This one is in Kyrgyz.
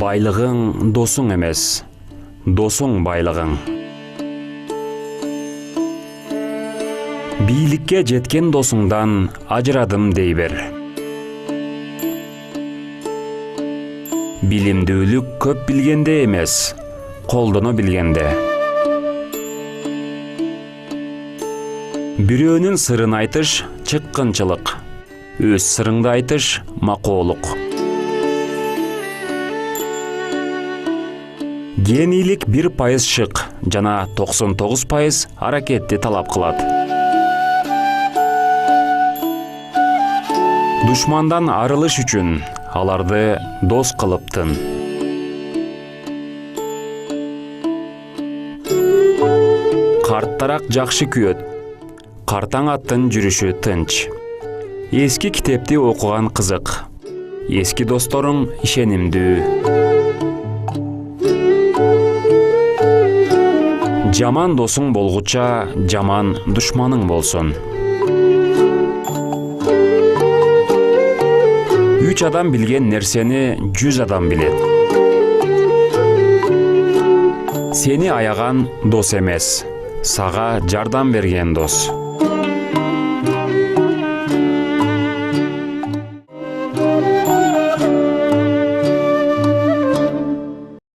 Байлығың досың емес, досың байлығың. Бийликке жеткен досыңдан ажырадым дей бер. Билимдүүлүк көп билгенде емес, колдоно билгенде. Бирөөнүн сырын айтыш чыккынчылык, өз сырыңды айтыш макоолук. Генийлик 1% шык жана 99% аракетти талап кылат. Душмандан арылыш үчүн аларды дос кылыптын. Карттарак жакшы күйөт, картаң аттын жүрүшү тынч. Эски китепти окуган кызык, эски досторуң ишенимдүү. Жаман досуң болгуча, жаман душманың болсун. 3 адам билген нерсени 100 адам билет. Сени аяган дос эмес, сага жардам берген дос.